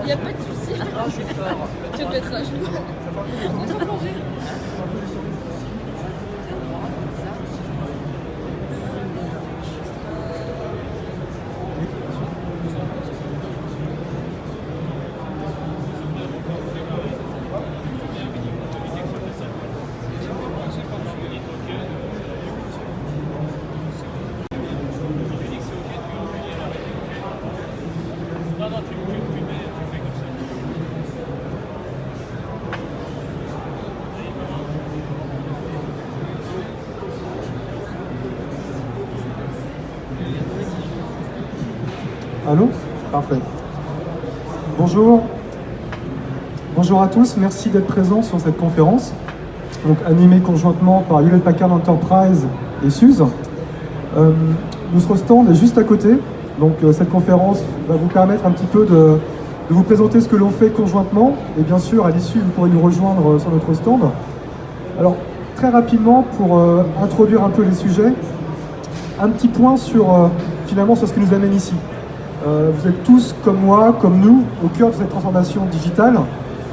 Il n'y a pas de souci. Je vais être là. Allô? Parfait. Bonjour. Bonjour à tous, merci d'être présents sur cette conférence, donc animée conjointement par Hewlett Packard Enterprise et SUSE. Notre stand est juste à côté, donc cette conférence va vous permettre un petit peu de vous présenter ce que l'on fait conjointement, et bien sûr à l'issue vous pourrez nous rejoindre sur notre stand. Alors très rapidement pour introduire un peu les sujets, un petit point sur finalement sur ce qui nous amène ici. Vous êtes tous, comme moi, comme nous, au cœur de cette transformation digitale.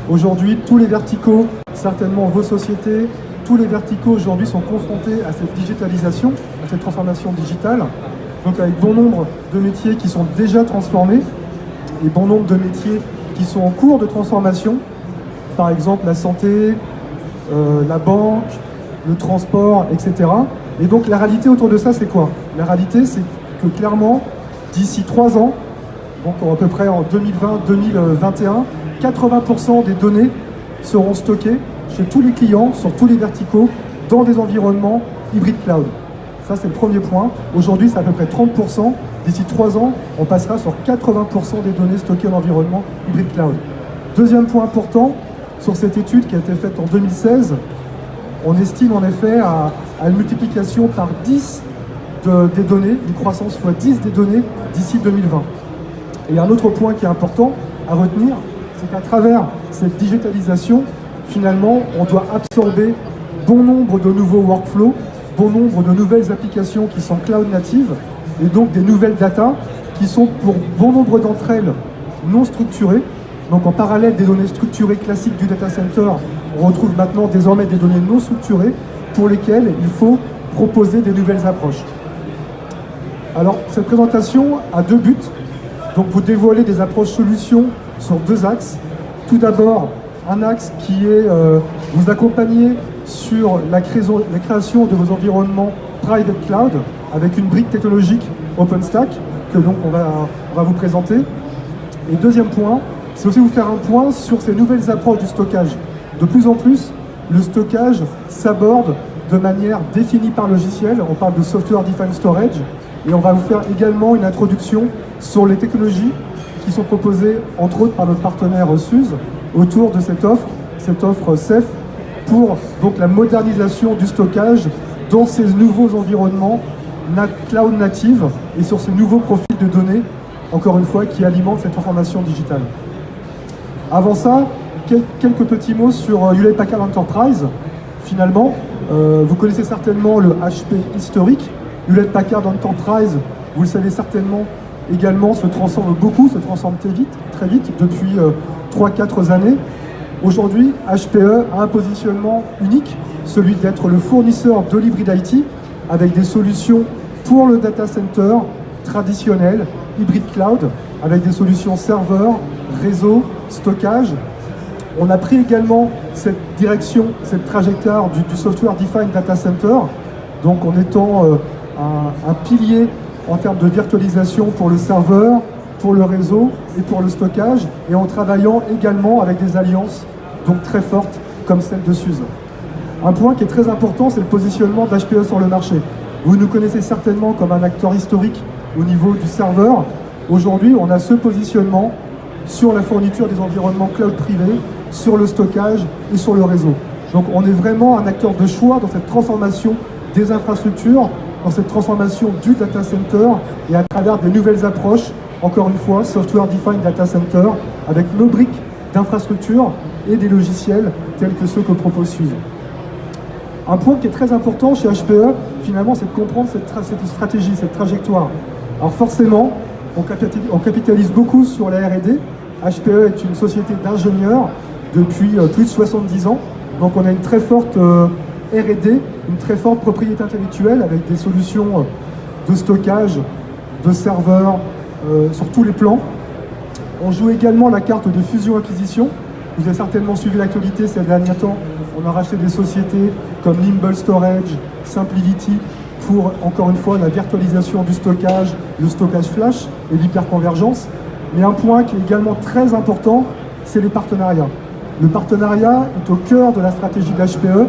Aujourd'hui, tous les verticaux, certainement vos sociétés, tous les verticaux aujourd'hui sont confrontés à cette digitalisation, à cette transformation digitale. Donc avec bon nombre de métiers qui sont déjà transformés et bon nombre de métiers qui sont en cours de transformation. Par exemple, la santé, la banque, le transport, etc. Et donc la réalité autour de ça, c'est quoi? La réalité, c'est que clairement, d'ici 3 ans, donc à peu près en 2020-2021, 80% des données seront stockées chez tous les clients, sur tous les verticaux, dans des environnements hybrides cloud. Ça, c'est le premier point. Aujourd'hui, c'est à peu près 30%. D'ici 3 ans, on passera sur 80% des données stockées en environnement hybride cloud. Deuxième point important, sur cette étude qui a été faite en 2016, on estime en effet à une multiplication par 10 des données, une croissance fois 10 des données d'ici 2020. Et un autre point qui est important à retenir, c'est qu'à travers cette digitalisation, finalement, on doit absorber bon nombre de nouveaux workflows, bon nombre de nouvelles applications qui sont cloud natives, et donc des nouvelles data qui sont pour bon nombre d'entre elles non structurées. Donc en parallèle des données structurées classiques du data center, on retrouve maintenant désormais des données non structurées pour lesquelles il faut proposer des nouvelles approches. Alors, cette présentation a 2 buts. Donc, vous dévoilez des approches solutions sur 2 axes. Tout d'abord, un axe qui est vous accompagner sur la création de vos environnements private cloud avec une brique technologique OpenStack que donc on va vous présenter. Et deuxième point, c'est aussi vous faire un point sur ces nouvelles approches du stockage. De plus en plus, le stockage s'aborde de manière définie par logiciel. On parle de Software Defined Storage. Et on va vous faire également une introduction sur les technologies qui sont proposées, entre autres, par notre partenaire SUSE, autour de cette offre CEF, pour donc la modernisation du stockage dans ces nouveaux environnements cloud native et sur ces nouveaux profils de données, encore une fois, qui alimentent cette transformation digitale. Avant ça, quelques petits mots sur Hewlett Packard Enterprise. Finalement, vous connaissez certainement le HP historique. Hewlett Packard Enterprise, vous le savez certainement également, se transforme très vite depuis 3-4 années. Aujourd'hui, HPE a un positionnement unique, celui d'être le fournisseur de l'hybrid IT avec des solutions pour le data center traditionnel, hybride cloud, avec des solutions serveurs, réseau, stockage. On a pris également cette direction, cette trajectoire du Software Defined Data Center, donc en étant un pilier en termes de virtualisation pour le serveur, pour le réseau et pour le stockage, et en travaillant également avec des alliances donc très fortes comme celle de SUSE. Un point qui est très important, c'est le positionnement d'HPE sur le marché. Vous nous connaissez certainement comme un acteur historique au niveau du serveur. Aujourd'hui, on a ce positionnement sur la fourniture des environnements cloud privés, sur le stockage et sur le réseau. Donc on est vraiment un acteur de choix dans cette transformation des infrastructures, dans cette transformation du data center et à travers des nouvelles approches, encore une fois, Software Defined Data Center, avec nos briques d'infrastructure et des logiciels tels que ceux que propose SUSE. Un point qui est très important chez HPE, finalement, c'est de comprendre cette stratégie, cette trajectoire. Alors forcément, on capitalise beaucoup sur la R&D, HPE est une société d'ingénieurs depuis plus de 70 ans. Donc on a une très forte R&D, une très forte propriété intellectuelle avec des solutions de stockage, de serveurs sur tous les plans. On joue également la carte de fusion-acquisition. Vous avez certainement suivi l'actualité ces derniers temps. On a racheté des sociétés comme Nimble Storage, SimpliVity, pour, encore une fois, la virtualisation du stockage, le stockage flash et l'hyperconvergence. Mais un point qui est également très important, c'est les partenariats. Le partenariat est au cœur de la stratégie d'HPE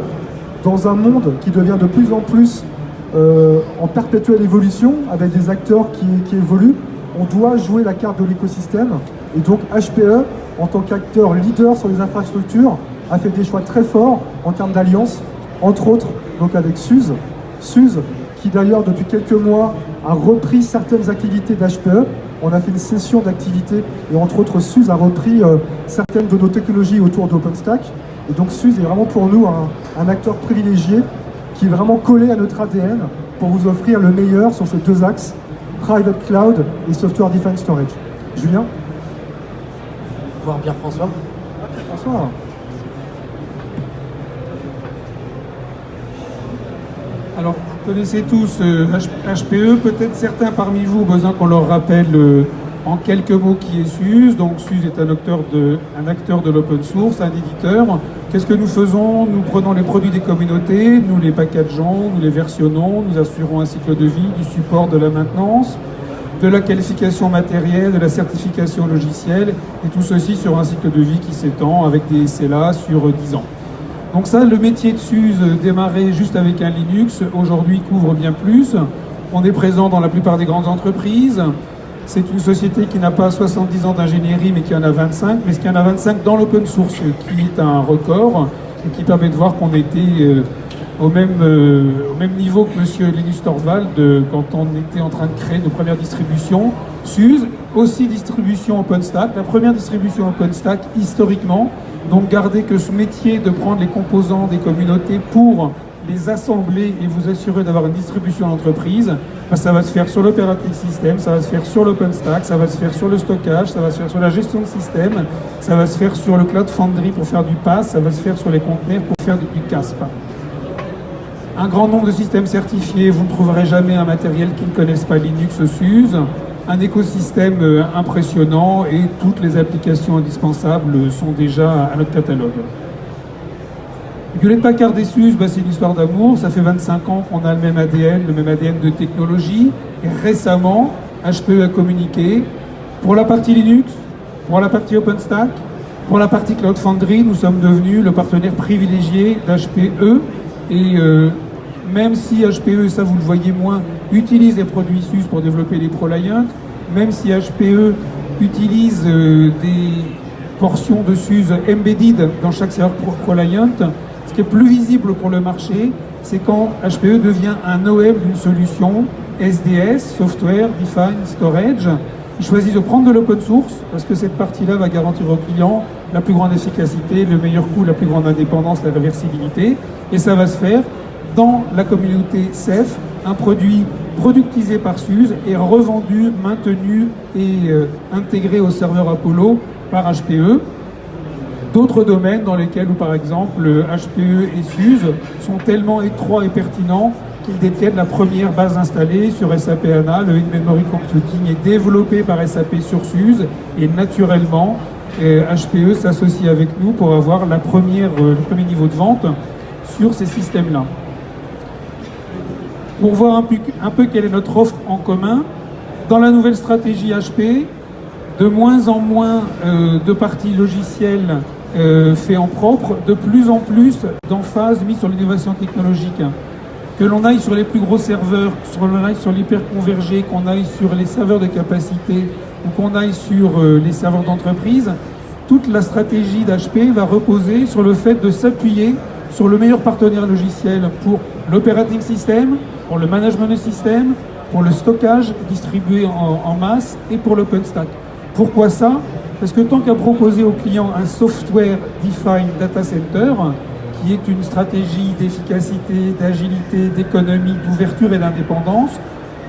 dans un monde qui devient de plus en plus en perpétuelle évolution, avec des acteurs qui évoluent. On doit jouer la carte de l'écosystème. Et donc HPE, en tant qu'acteur leader sur les infrastructures, a fait des choix très forts en termes d'alliance, entre autres donc avec SUSE. SUSE, qui d'ailleurs depuis quelques mois a repris certaines activités d'HPE. On a fait une session d'activités et entre autres SUSE a repris certaines de nos technologies autour d'OpenStack. Et donc SUSE est vraiment pour nous un acteur privilégié qui est vraiment collé à notre ADN pour vous offrir le meilleur sur ces deux axes, Private Cloud et Software Defined Storage. Julien ? Voir bien François. François. Alors, vous connaissez tous HPE, peut-être certains parmi vous ont besoin qu'on leur rappelle en quelques mots qui est SUSE. Donc SUSE est un acteur de l'open source, un éditeur. Qu'est-ce que nous faisons? Nous prenons les produits des communautés, nous les packageons, nous les versionnons, nous assurons un cycle de vie, du support, de la maintenance, de la qualification matérielle, de la certification logicielle, et tout ceci sur un cycle de vie qui s'étend avec des SLA sur 10 ans. Donc ça, le métier de SUSE démarré juste avec un Linux, aujourd'hui couvre bien plus. On est présent dans la plupart des grandes entreprises. C'est une société qui n'a pas 70 ans d'ingénierie, mais qui en a 25, mais qui en a 25 dans l'open source, qui est un record, et qui permet de voir qu'on était au même niveau que M. Linus Torvald quand on était en train de créer nos premières distributions. SUSE, aussi distribution OpenStack, la première distribution OpenStack historiquement. Donc gardez que ce métier de prendre les composants des communautés pour les assembler et vous assurer d'avoir une distribution d'entreprise, ça va se faire sur l'operating system, ça va se faire sur l'OpenStack, ça va se faire sur le stockage, ça va se faire sur la gestion de système, ça va se faire sur le Cloud Foundry pour faire du PaaS, ça va se faire sur les conteneurs pour faire du CASP. Un grand nombre de systèmes certifiés, vous ne trouverez jamais un matériel qui ne connaisse pas Linux SUSE. Un écosystème impressionnant et toutes les applications indispensables sont déjà à notre catalogue. Hewlett-Packard et SUSE, c'est une histoire d'amour. Ça fait 25 ans qu'on a le même ADN de technologie. Et récemment, HPE a communiqué pour la partie Linux, pour la partie OpenStack, pour la partie Cloud Foundry, nous sommes devenus le partenaire privilégié d'HPE. Et même si HPE, ça vous le voyez moins, utilise les produits SUSE pour développer les ProLiant, même si HPE utilise des portions de SUSE embedded dans chaque serveur ProLiant, ce qui est plus visible pour le marché, c'est quand HPE devient un OEM d'une solution SDS, Software Defined Storage. Ils choisissent de prendre de l'open source parce que cette partie-là va garantir aux clients la plus grande efficacité, le meilleur coût, la plus grande indépendance, la réversibilité. Et ça va se faire dans la communauté CEF, un produit productisé par SUSE et revendu, maintenu et intégré au serveur Apollo par HPE. D'autres domaines dans lesquels, par exemple, HPE et SUSE sont tellement étroits et pertinents qu'ils détiennent la première base installée sur SAP HANA. Le In-Memory Computing est développé par SAP sur SUSE et naturellement, HPE s'associe avec nous pour avoir le premier niveau de vente sur ces systèmes-là. Pour voir un peu quelle est notre offre en commun, dans la nouvelle stratégie HP, de moins en moins de parties logicielles fait en propre, de plus en plus d'emphase mise sur l'innovation technologique. Que l'on aille sur les plus gros serveurs, que l'on aille sur l'hyperconvergé, qu'on aille sur les serveurs de capacité ou qu'on aille sur les serveurs d'entreprise, toute la stratégie d'HP va reposer sur le fait de s'appuyer sur le meilleur partenaire logiciel pour l'operating system, pour le management de système, pour le stockage distribué en masse et pour l'OpenStack. Pourquoi ça? Parce que tant qu'à proposer aux clients un software defined data center, qui est une stratégie d'efficacité, d'agilité, d'économie, d'ouverture et d'indépendance,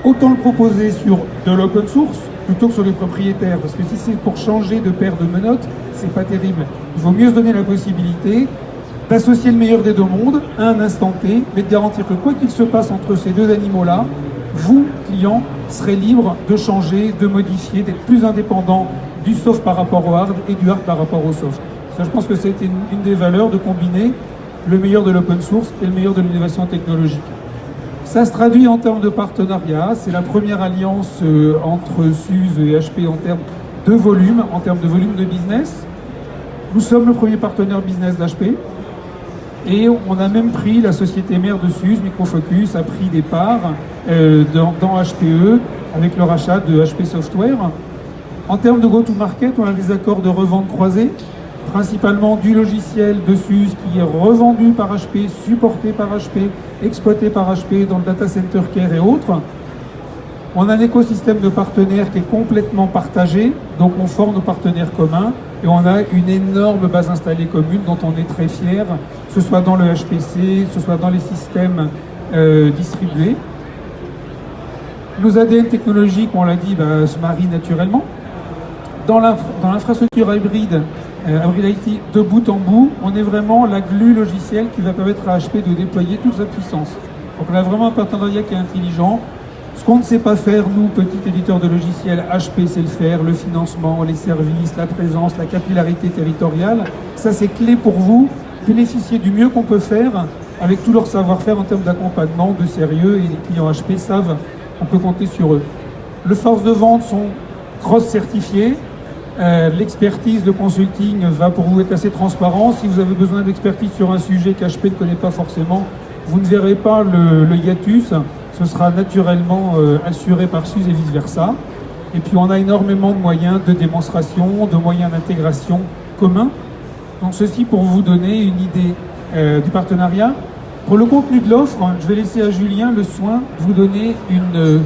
autant le proposer sur de l'open source, plutôt que sur les propriétaires. Parce que si c'est pour changer de paire de menottes, c'est pas terrible. Il vaut mieux se donner la possibilité d'associer le meilleur des deux mondes à un instant T, mais de garantir que quoi qu'il se passe entre ces deux animaux-là, vous, client, serez libre de changer, de modifier, d'être plus indépendant du soft par rapport au hard et du hard par rapport au soft. Ça, je pense que c'était une des valeurs de combiner le meilleur de l'open source et le meilleur de l'innovation technologique. Ça se traduit en termes de partenariat. C'est la première alliance entre SUSE et HP en termes de volume de business. Nous sommes le premier partenaire business d'HP. Et on a même pris, la société mère de SUSE, Microfocus, a pris des parts dans HPE avec le rachat de HP Software. En termes de go-to-market, on a des accords de revente croisés, principalement du logiciel de SUSE qui est revendu par HP, supporté par HP, exploité par HP dans le data center care et autres. On a un écosystème de partenaires qui est complètement partagé, donc on forme nos partenaires communs et on a une énorme base installée commune dont on est très fiers, que ce soit dans le HPC, que ce soit dans les systèmes distribués. Nos ADN technologiques, on l'a dit, se marient naturellement. Dans l'infrastructure hybride, Hybrid IT de bout en bout, on est vraiment la glue logicielle qui va permettre à HP de déployer toute sa puissance. Donc on a vraiment un partenariat qui est intelligent. Ce qu'on ne sait pas faire, nous, petits éditeurs de logiciels, HP sait le faire, le financement, les services, la présence, la capillarité territoriale. Ça, c'est clé pour vous. Bénéficier du mieux qu'on peut faire avec tout leur savoir-faire en termes d'accompagnement, de sérieux, et les clients HP savent qu'on peut compter sur eux. Les forces de vente sont cross-certifiées. L'expertise de consulting va pour vous être assez transparent. Si vous avez besoin d'expertise sur un sujet qu'HP ne connaît pas forcément, vous ne verrez pas le hiatus. Ce sera naturellement assuré par SUSE et vice-versa. Et puis on a énormément de moyens de démonstration, de moyens d'intégration communs. Donc ceci pour vous donner une idée du partenariat. Pour le contenu de l'offre, je vais laisser à Julien le soin de vous donner une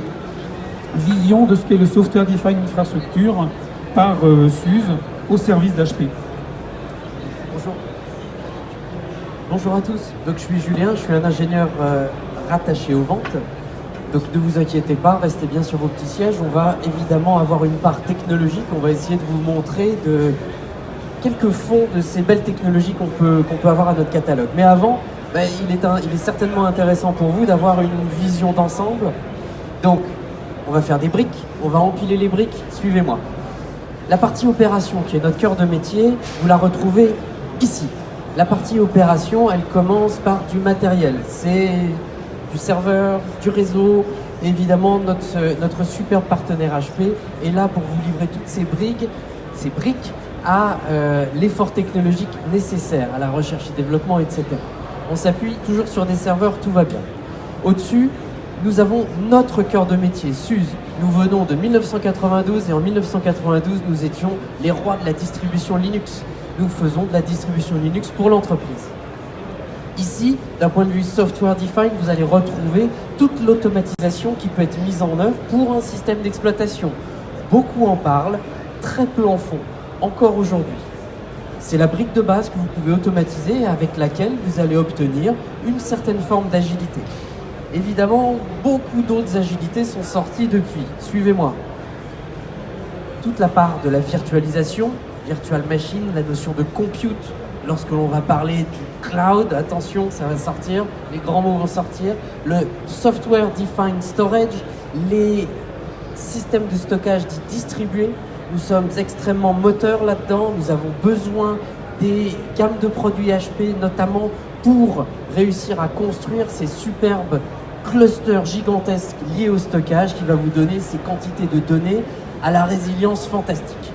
vision de ce qu'est le Software Defined Infrastructure par SUSE au service d'HP. Bonjour. Bonjour à tous. Donc je suis Julien, je suis un ingénieur rattaché aux ventes. Donc ne vous inquiétez pas, restez bien sur vos petits sièges. On va évidemment avoir une part technologique. On va essayer de vous montrer quelques fonds de ces belles technologies qu'on peut avoir à notre catalogue. Mais avant, il est certainement intéressant pour vous d'avoir une vision d'ensemble. Donc, on va faire des briques, on va empiler les briques, suivez-moi. La partie opération, qui est notre cœur de métier, vous la retrouvez ici. La partie opération, elle commence par du matériel. C'est du serveur, du réseau, et évidemment notre super partenaire HP est là pour vous livrer toutes ces briques à l'effort technologique nécessaire, à la recherche et développement, etc. On s'appuie toujours sur des serveurs, tout va bien. Au-dessus, nous avons notre cœur de métier, SUSE. Nous venons de 1992 et en 1992, nous étions les rois de la distribution Linux. Nous faisons de la distribution Linux pour l'entreprise. Ici, d'un point de vue software defined, vous allez retrouver toute l'automatisation qui peut être mise en œuvre pour un système d'exploitation. Beaucoup en parlent, très peu en font, encore aujourd'hui. C'est la brique de base que vous pouvez automatiser et avec laquelle vous allez obtenir une certaine forme d'agilité. Évidemment, beaucoup d'autres agilités sont sorties depuis. Suivez-moi. Toute la part de la virtualisation, virtual machine, la notion de compute, lorsque l'on va parler du cloud, attention, ça va sortir, les grands mots vont sortir, le software defined storage, les systèmes de stockage dits distribués, nous sommes extrêmement moteurs là-dedans, nous avons besoin des gammes de produits HP, notamment pour réussir à construire ces superbes clusters gigantesques liés au stockage qui va vous donner ces quantités de données à la résilience fantastique.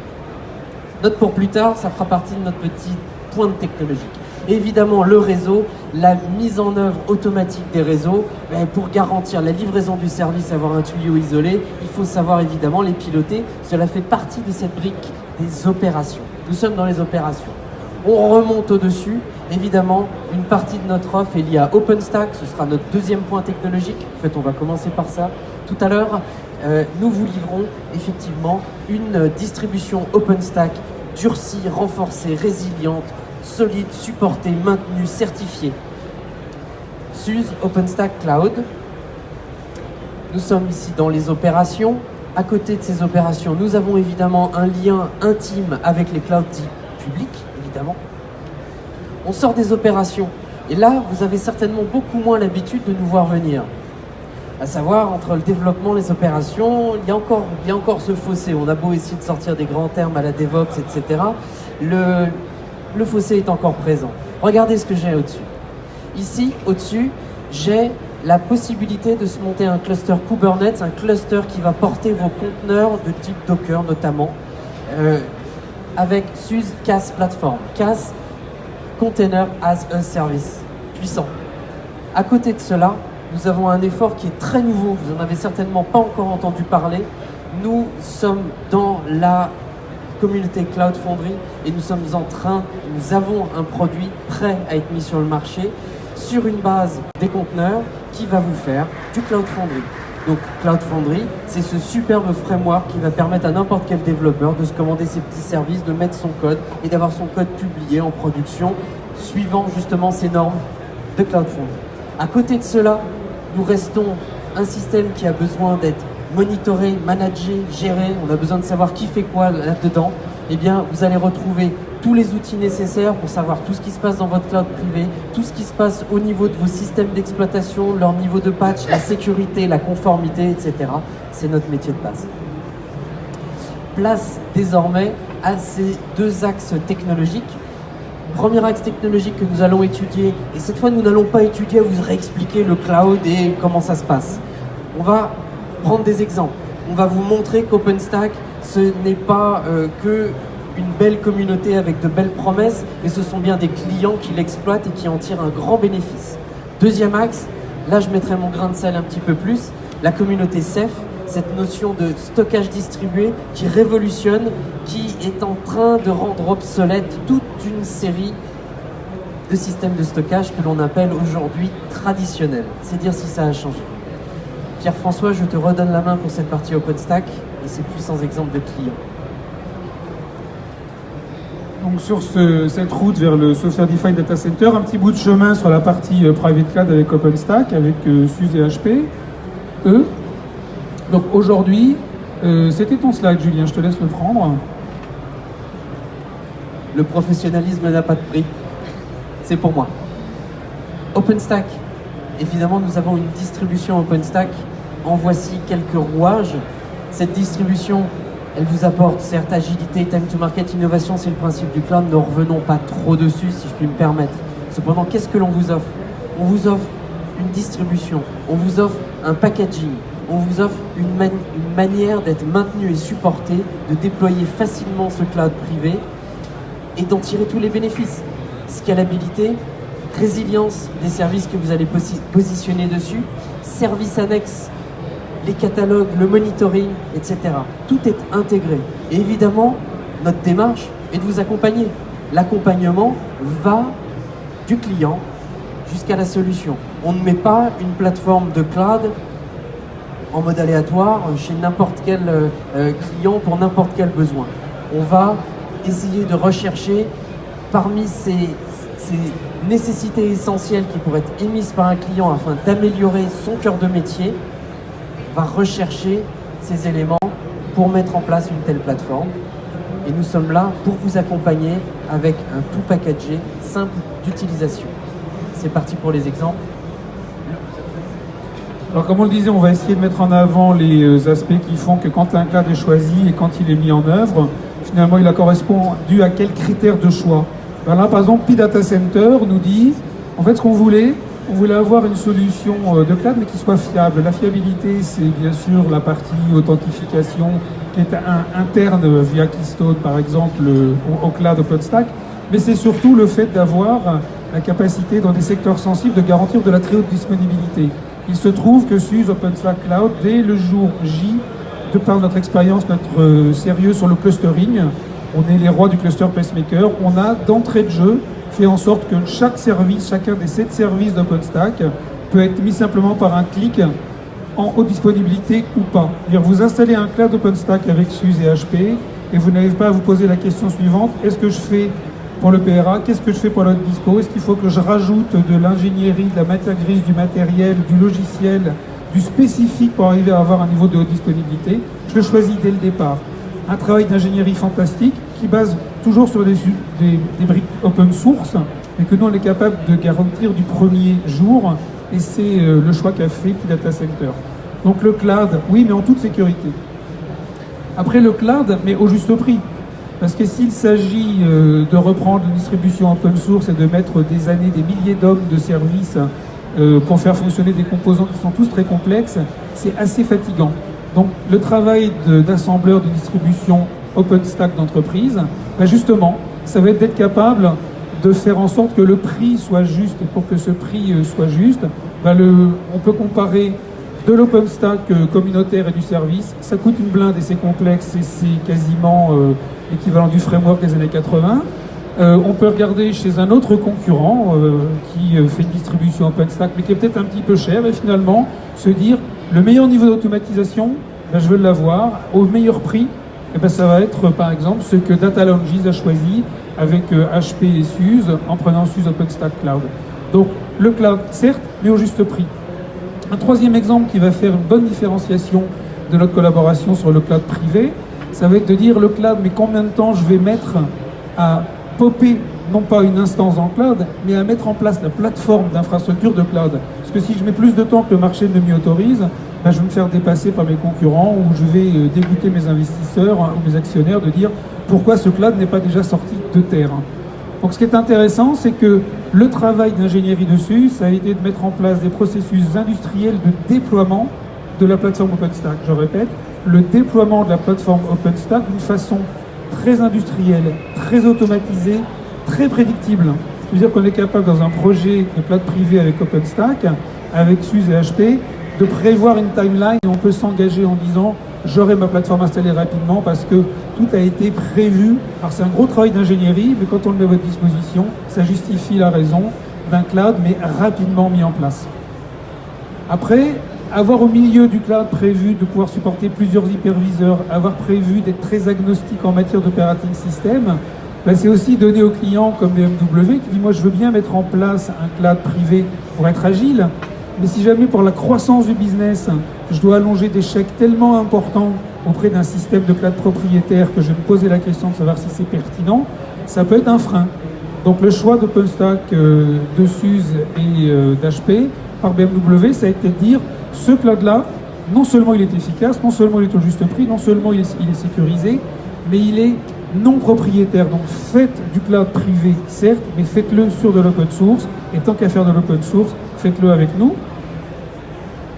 Note pour plus tard, ça fera partie de notre petit pointe technologique. Évidemment, le réseau, la mise en œuvre automatique des réseaux, pour garantir la livraison du service, avoir un tuyau isolé, il faut savoir évidemment les piloter. Cela fait partie de cette brique des opérations. Nous sommes dans les opérations. On remonte au-dessus. Évidemment, une partie de notre offre est liée à OpenStack. Ce sera notre deuxième point technologique. En fait, on va commencer par ça. Tout à l'heure, nous vous livrons effectivement une distribution OpenStack durcie, renforcée, résiliente, solide, supportée, maintenue, certifiée. SUSE OpenStack Cloud. Nous sommes ici dans les opérations À côté de ces opérations, nous avons évidemment un lien intime avec les clouds dits publics, évidemment. On sort des opérations. Et là, vous avez certainement beaucoup moins l'habitude de nous voir venir. À savoir, entre le développement et les opérations, il y a encore ce fossé. On a beau essayer de sortir des grands termes à la DevOps, etc. Le fossé est encore présent. Regardez ce que j'ai au-dessus. Ici, au-dessus, j'ai la possibilité de se monter un cluster Kubernetes, un cluster qui va porter vos conteneurs de type Docker notamment, avec SUSE CaaS Platform. CaaS, Container as a Service, puissant. À côté de cela, nous avons un effort qui est très nouveau, vous n'en avez certainement pas encore entendu parler. Nous sommes dans la communauté Cloud Foundry et nous avons un produit prêt à être mis sur le marché sur une base des conteneurs qui va vous faire du Cloud Foundry. Donc Cloud Foundry, c'est ce superbe framework qui va permettre à n'importe quel développeur de se commander ses petits services, de mettre son code et d'avoir son code publié en production suivant justement ces normes de Cloud Foundry. À côté de cela, nous restons un système qui a besoin d'être monitoré, managé, géré. On a besoin de savoir qui fait quoi là-dedans. Eh bien, vous allez retrouver tous les outils nécessaires pour savoir tout ce qui se passe dans votre cloud privé, tout ce qui se passe au niveau de vos systèmes d'exploitation, leur niveau de patch, la sécurité, la conformité, etc. C'est notre métier de base. Place désormais à ces deux axes technologiques. Premier axe technologique que nous allons étudier, et cette fois nous n'allons pas étudier, vous réexpliquer le cloud et comment ça se passe. On va prendre des exemples. On va vous montrer qu'OpenStack, ce n'est pas que une belle communauté avec de belles promesses, mais ce sont bien des clients qui l'exploitent et qui en tirent un grand bénéfice. Deuxième axe, là je mettrai mon grain de sel un petit peu plus, la communauté Ceph, cette notion de stockage distribué qui révolutionne, qui est en train de rendre obsolète toute une série de systèmes de stockage que l'on appelle aujourd'hui traditionnels. C'est dire si ça a changé. Pierre-François, je te redonne la main pour cette partie OpenStack et ses puissants exemples de clients. Donc sur cette route vers le Software Defined Data Center, un petit bout de chemin sur la partie Private Cloud avec OpenStack, avec SUSE et HP. Donc aujourd'hui, c'était ton slide, Julien, je te laisse le prendre. Le professionnalisme n'a pas de prix. C'est pour moi. OpenStack. Évidemment, nous avons une distribution OpenStack. En voici quelques rouages. Cette distribution, elle vous apporte certes agilité, time to market, innovation, c'est le principe du cloud. Ne revenons pas trop dessus, si je puis me permettre. Cependant, qu'est-ce que l'on vous offre? On vous offre une distribution, on vous offre un packaging, on vous offre une manière d'être maintenu et supporté, de déployer facilement ce cloud privé et d'en tirer tous les bénéfices. Scalabilité, résilience des services que vous allez positionner dessus, services annexes, les catalogues, le monitoring, etc. Tout est intégré. Et évidemment, notre démarche est de vous accompagner. L'accompagnement va du client jusqu'à la solution. On ne met pas une plateforme de cloud en mode aléatoire chez n'importe quel client pour n'importe quel besoin. On va essayer de rechercher parmi ces nécessités essentielles qui pourraient être émises par un client afin d'améliorer son cœur de métier, on va rechercher ces éléments pour mettre en place une telle plateforme. Et nous sommes là pour vous accompagner avec un tout packagé simple d'utilisation. C'est parti pour les exemples. Alors comme on le disait, on va essayer de mettre en avant les aspects qui font que quand un cloud est choisi et quand il est mis en œuvre, finalement il a correspondu à quels critères de choix. Ben là par exemple, Pi-Data Center nous dit, en fait ce qu'on voulait, on voulait avoir une solution de cloud mais qui soit fiable. La fiabilité, c'est bien sûr la partie authentification qui est interne via Keystone par exemple au cloud OpenStack, mais c'est surtout le fait d'avoir la capacité dans des secteurs sensibles de garantir de la très haute disponibilité. Il se trouve que SUSE OpenStack Cloud, dès le jour J, de par notre expérience, notre sérieux sur le clustering, on est les rois du cluster pacemaker, on a d'entrée de jeu fait en sorte que chaque service, chacun des 7 services d'OpenStack peut être mis simplement par un clic en haute disponibilité ou pas. C'est-à-dire vous installez un cloud OpenStack avec SUSE et HP et vous n'avez pas à vous poser la question suivante, est-ce que je fais pour le PRA, qu'est-ce que je fais pour la dispo? Est-ce qu'il faut que je rajoute de l'ingénierie, de la matière grise, du matériel, du logiciel, du spécifique pour arriver à avoir un niveau de haute disponibilité? je le choisis dès le départ. Un travail d'ingénierie fantastique qui base toujours sur des briques open source, mais que nous on est capable de garantir du premier jour, et c'est le choix qu'a fait P-Data Center. Donc le cloud, oui, mais en toute sécurité. Après le cloud, mais au juste prix. Parce que s'il s'agit de reprendre une distribution open source et de mettre des années, des milliers d'hommes de services pour faire fonctionner des composants qui sont tous très complexes, c'est assez fatigant. Donc le travail d'assembleur de distribution OpenStack d'entreprise, ben justement, ça va être d'être capable de faire en sorte que le prix soit juste. Et pour que ce prix soit juste, ben on peut comparer de l'OpenStack communautaire et du service. Ça coûte une blinde et c'est complexe et c'est quasiment équivalent du framework des années 80. On peut regarder chez un autre concurrent qui fait une distribution OpenStack mais qui est peut-être un petit peu cher et finalement se dire le meilleur niveau d'automatisation, ben, je veux l'avoir au meilleur prix. Et ben, ça va être par exemple ce que DataLounges a choisi avec HP et SUSE en prenant SUSE OpenStack Cloud. Donc le cloud certes mais au juste prix. Un troisième exemple qui va faire une bonne différenciation de notre collaboration sur le cloud privé, ça va être de dire le cloud, mais combien de temps je vais mettre à popper, non pas une instance en cloud, mais à mettre en place la plateforme d'infrastructure de cloud. Parce que si je mets plus de temps que le marché ne m'y autorise, ben je vais me faire dépasser par mes concurrents ou je vais dégoûter mes investisseurs ou mes actionnaires de dire pourquoi ce cloud n'est pas déjà sorti de terre. Donc ce qui est intéressant, c'est que le travail d'ingénierie dessus, ça a été de mettre en place des processus industriels de déploiement de la plateforme OpenStack. Je répète, le déploiement de la plateforme OpenStack d'une façon très industrielle, très automatisée, très prédictible. C'est-à-dire qu'on est capable dans un projet de cloud privé avec OpenStack, avec SUSE et HP, de prévoir une timeline et on peut s'engager en disant j'aurai ma plateforme installée rapidement parce que tout a été prévu. Alors c'est un gros travail d'ingénierie, mais quand on le met à votre disposition, ça justifie la raison d'un cloud, mais rapidement mis en place. Après, avoir au milieu du cloud prévu de pouvoir supporter plusieurs hyperviseurs, avoir prévu d'être très agnostique en matière d'operating system, ben c'est aussi donner aux clients comme BMW qui dit moi je veux bien mettre en place un cloud privé pour être agile, mais si jamais pour la croissance du business, je dois allonger des chèques tellement importants auprès d'un système de cloud propriétaire que je vais me poser la question de savoir si c'est pertinent, ça peut être un frein. Donc le choix d'OpenStack, de SUSE et d'HP par BMW, ça a été de dire ce cloud-là, non seulement il est efficace, non seulement il est au juste prix, non seulement il est sécurisé, mais il est non propriétaire. Donc faites du cloud privé, certes, mais faites-le sur de l'open source. Et tant qu'à faire de l'open source, faites-le avec nous.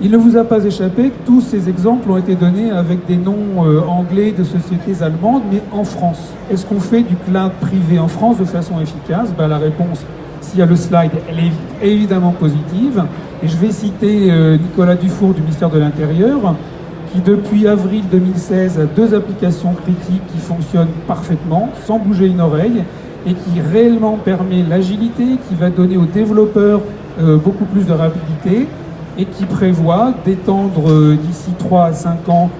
Il ne vous a pas échappé que tous ces exemples ont été donnés avec des noms anglais de sociétés allemandes, mais en France. Est-ce qu'on fait du cloud privé en France de façon efficace? Ben, la réponse, s'il y a le slide, elle est évidemment positive. Et je vais citer Nicolas Dufour du ministère de l'Intérieur, qui depuis avril 2016 a 2 applications critiques qui fonctionnent parfaitement, sans bouger une oreille, et qui réellement permet l'agilité, qui va donner aux développeurs beaucoup plus de rapidité, et qui prévoit d'étendre d'ici 3 à 5 ans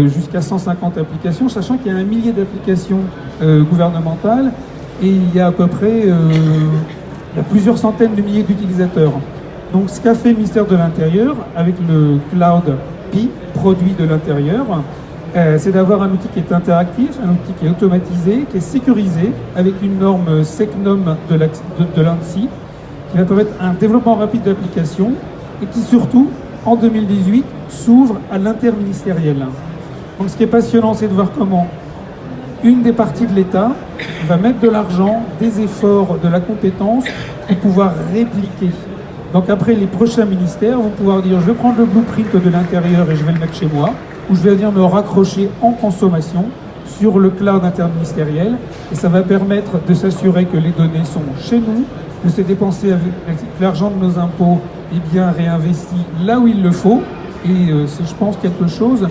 jusqu'à 150 applications, sachant qu'il y a 1 millier d'applications gouvernementales, et il y a à peu près il y a plusieurs centaines de milliers d'utilisateurs. Donc ce qu'a fait le ministère de l'Intérieur avec le Cloud Pi, produit de l'intérieur, c'est d'avoir un outil qui est interactif, un outil qui est automatisé, qui est sécurisé, avec une norme SecNum de l'ANSSI, qui va permettre un développement rapide d'applications, et qui surtout, en 2018, s'ouvre à l'interministériel. Donc ce qui est passionnant, c'est de voir comment une des parties de l'État va mettre de l'argent, des efforts, de la compétence pour pouvoir répliquer. Donc après, les prochains ministères vont pouvoir dire je vais prendre le blueprint de l'intérieur et je vais le mettre chez moi, ou je vais venir me raccrocher en consommation sur le cloud interministériel, et ça va permettre de s'assurer que les données sont chez nous, que c'est dépensé avec l'argent de nos impôts et bien réinvesti là où il le faut, et c'est je pense quelque chose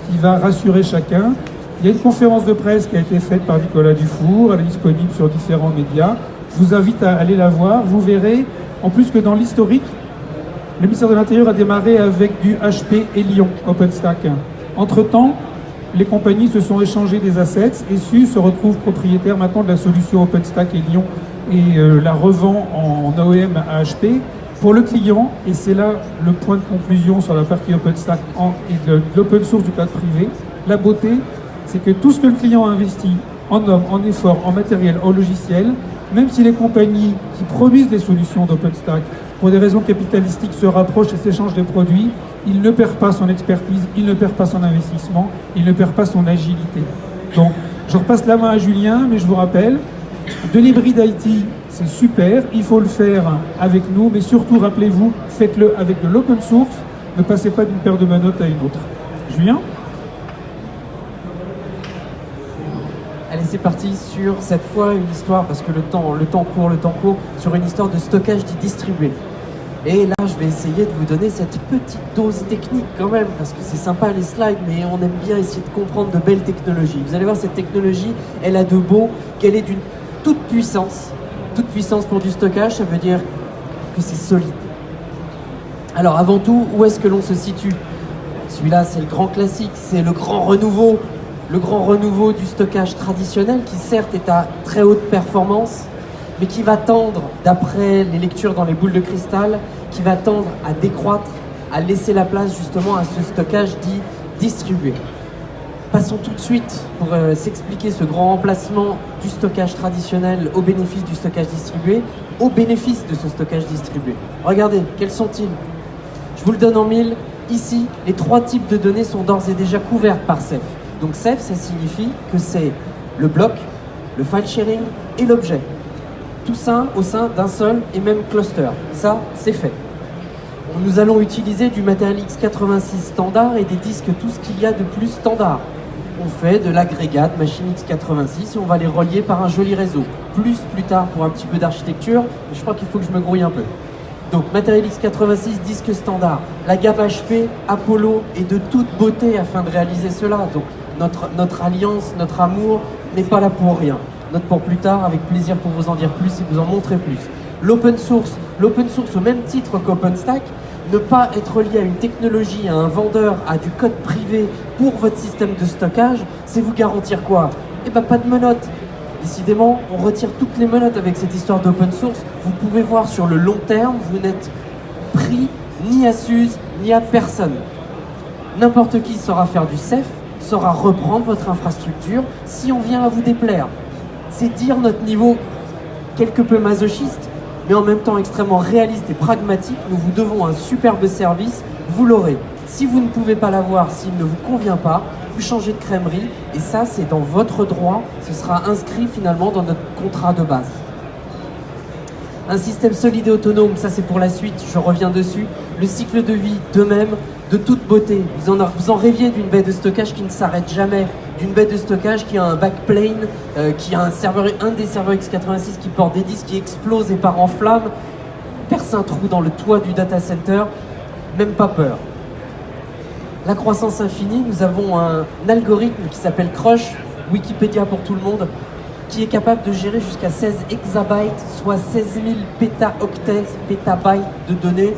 qui va rassurer chacun. Il y a une conférence de presse qui a été faite par Nicolas Dufour, elle est disponible sur différents médias. Je vous invite à aller la voir, vous verrez, en plus que dans l'historique, le ministère de l'Intérieur a démarré avec du HP et Lyon OpenStack. Entre-temps, les compagnies se sont échangées des assets et SUSE se retrouve propriétaire maintenant de la solution OpenStack et Lyon et la revend en OEM à HP pour le client. Et c'est là le point de conclusion sur la partie OpenStack et de l'open source du cloud privé. La beauté, c'est que tout ce que le client investit en hommes, en efforts, en matériel, en logiciel, même si les compagnies qui produisent des solutions d'OpenStack, pour des raisons capitalistiques, se rapprochent et s'échangent des produits, il ne perd pas son expertise, il ne perd pas son investissement, il ne perd pas son agilité. Donc, je repasse la main à Julien, mais je vous rappelle, de l'hybride IT, c'est super, il faut le faire avec nous, mais surtout, rappelez-vous, faites-le avec de l'open source, ne passez pas d'une paire de menottes à une autre. Julien ? Allez, c'est parti sur cette fois une histoire, parce que le temps court, sur une histoire de stockage dit distribué. Et là, je vais essayer de vous donner cette petite dose technique quand même, parce que c'est sympa les slides, mais on aime bien essayer de comprendre de belles technologies. Vous allez voir, cette technologie, elle a de beau qu'elle est d'une toute puissance. Toute puissance pour du stockage, ça veut dire que c'est solide. Alors avant tout, où est-ce que l'on se situe? Celui-là, c'est le grand classique, c'est le grand renouveau. Le grand renouveau du stockage traditionnel, qui certes est à très haute performance, mais qui va tendre, d'après les lectures dans les boules de cristal, qui va tendre à décroître, à laisser la place justement à ce stockage dit distribué. Passons tout de suite pour s'expliquer ce grand remplacement du stockage traditionnel au bénéfice du stockage distribué, au bénéfice de ce stockage distribué. Regardez, quels sont-ils? Je vous le donne en mille. Ici, les 3 types de données sont d'ores et déjà couverts par Ceph. Donc Ceph, ça signifie que c'est le bloc, le file sharing et l'objet. Tout ça au sein d'un seul et même cluster. Ça, c'est fait. Nous allons utiliser du Material X86 standard et des disques, tout ce qu'il y a de plus standard. On fait de l'agrégat machine X86 et on va les relier par un joli réseau. Plus tard pour un petit peu d'architecture, mais je crois qu'il faut que je me grouille un peu. Donc Material X86, disque standard. La gamme HP, Apollo est de toute beauté afin de réaliser cela. Donc notre alliance, notre amour n'est pas là pour rien. Note pour plus tard, avec plaisir pour vous en dire plus et vous en montrer plus. L'open source au même titre qu'OpenStack, ne pas être lié à une technologie, à un vendeur, à du code privé pour votre système de stockage, c'est vous garantir quoi? Eh bien pas de menottes. Décidément, on retire toutes les menottes avec cette histoire d'open source. Vous pouvez voir sur le long terme, vous n'êtes pris ni à SUSE, ni à personne. N'importe qui saura faire du Ceph, saura reprendre votre infrastructure si on vient à vous déplaire. C'est dire notre niveau quelque peu masochiste, mais en même temps extrêmement réaliste et pragmatique. Nous vous devons un superbe service, vous l'aurez. Si vous ne pouvez pas l'avoir, s'il ne vous convient pas, vous changez de crèmerie, et ça c'est dans votre droit, ce sera inscrit finalement dans notre contrat de base. Un système solide et autonome, ça c'est pour la suite, je reviens dessus. Le cycle de vie, de même, de toute beauté. Vous en rêviez d'une baie de stockage qui ne s'arrête jamais, d'une baie de stockage qui a un backplane, qui a un des serveurs x86 qui porte des disques, qui explose et part en flammes, perce un trou dans le toit du data center, même pas peur. La croissance infinie, nous avons un algorithme qui s'appelle Crush, Wikipédia pour tout le monde, qui est capable de gérer jusqu'à 16 exabytes, soit 16 000 pétabytes de données.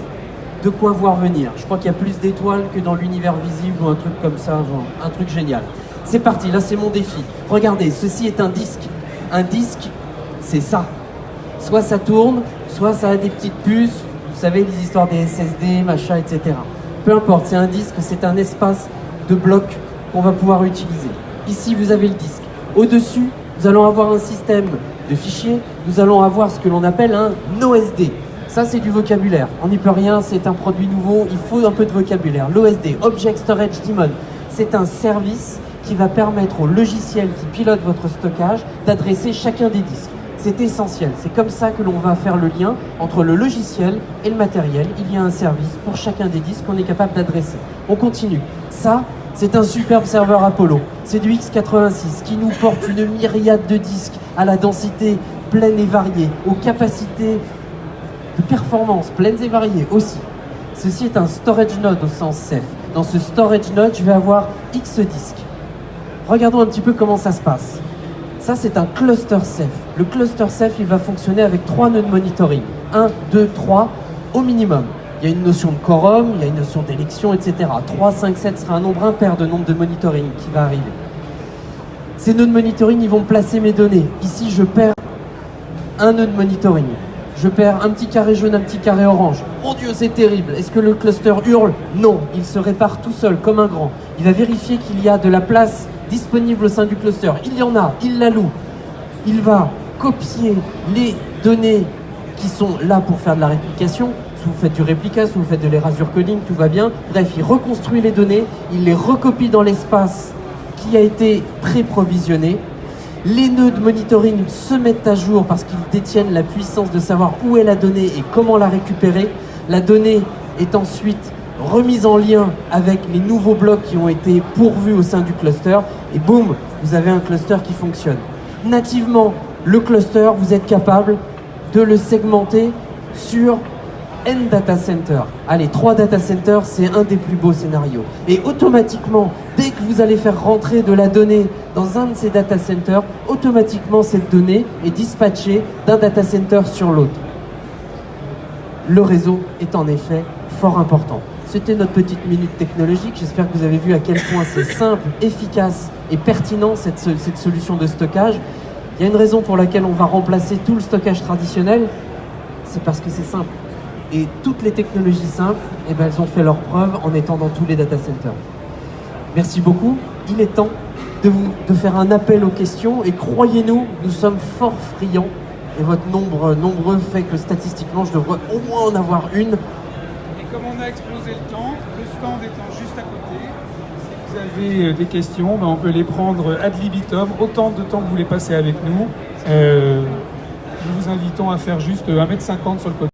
De quoi voir venir. Je crois qu'il y a plus d'étoiles que dans l'univers visible ou un truc comme ça, genre un truc génial. C'est parti, là c'est mon défi. Regardez, ceci est un disque. Un disque, c'est ça. Soit ça tourne, soit ça a des petites puces, vous savez, les histoires des SSD, machin, etc. Peu importe, c'est un disque, c'est un espace de blocs qu'on va pouvoir utiliser. Ici, vous avez le disque. Au-dessus, nous allons avoir un système de fichiers, nous allons avoir ce que l'on appelle un OSD. Ça, c'est du vocabulaire. On n'y peut rien, c'est un produit nouveau, il faut un peu de vocabulaire. L'OSD, Object Storage Daemon, c'est un service qui va permettre au logiciel qui pilote votre stockage d'adresser chacun des disques. C'est essentiel. C'est comme ça que l'on va faire le lien entre le logiciel et le matériel. Il y a un service pour chacun des disques qu'on est capable d'adresser. On continue. Ça, c'est un superbe serveur Apollo. C'est du x86 qui nous porte une myriade de disques à la densité pleine et variée, aux capacités de performance pleines et variées aussi. Ceci est un storage node au sens Ceph. Dans ce storage node, je vais avoir X disques. Regardons un petit peu comment ça se passe. Ça, c'est un cluster Ceph. Le cluster Ceph, il va fonctionner avec 3 nœuds de monitoring. 1, 2, 3 au minimum. Il y a une notion de quorum, il y a une notion d'élection, etc. 3, 5, 7 sera un nombre impair de nombre de monitoring qui va arriver. Ces nœuds de monitoring, ils vont placer mes données. Ici, je perds un nœud de monitoring. Je perds un petit carré jaune, un petit carré orange. Mon Dieu, c'est terrible. Est-ce que le cluster hurle? Non, il se répare tout seul, comme un grand. Il va vérifier qu'il y a de la place disponible au sein du cluster. Il y en a, il la loue. Il va copier les données qui sont là pour faire de la réplication. Si vous faites du réplica, si vous faites de l'erasure coding, tout va bien. Bref, il reconstruit les données, il les recopie dans l'espace qui a été pré-provisionné. Les nœuds de monitoring se mettent à jour parce qu'ils détiennent la puissance de savoir où est la donnée et comment la récupérer. La donnée est ensuite remise en lien avec les nouveaux blocs qui ont été pourvus au sein du cluster. Et boum, vous avez un cluster qui fonctionne. Nativement, le cluster, vous êtes capable de le segmenter sur N data centers. Allez, 3 data centers, c'est un des plus beaux scénarios. Et automatiquement, dès que vous allez faire rentrer de la donnée dans un de ces data centers, automatiquement cette donnée est dispatchée d'un data center sur l'autre. Le réseau est en effet fort important. C'était notre petite minute technologique. J'espère que vous avez vu à quel point c'est simple, efficace et pertinent cette solution de stockage. Il y a une raison pour laquelle on va remplacer tout le stockage traditionnel, c'est parce que c'est simple. Et toutes les technologies simples, eh ben, elles ont fait leurs preuves en étant dans tous les data centers. Merci beaucoup. Il est temps de faire un appel aux questions. Et croyez-nous, nous sommes fort friands. Et votre nombre nombreux fait que statistiquement, je devrais au moins en avoir une. Et comme on a explosé le temps, le stand étant juste à côté, si vous avez des questions, ben on peut les prendre ad libitum, autant de temps que vous voulez passer avec nous. Nous vous invitons à faire juste 1,50 m sur le côté.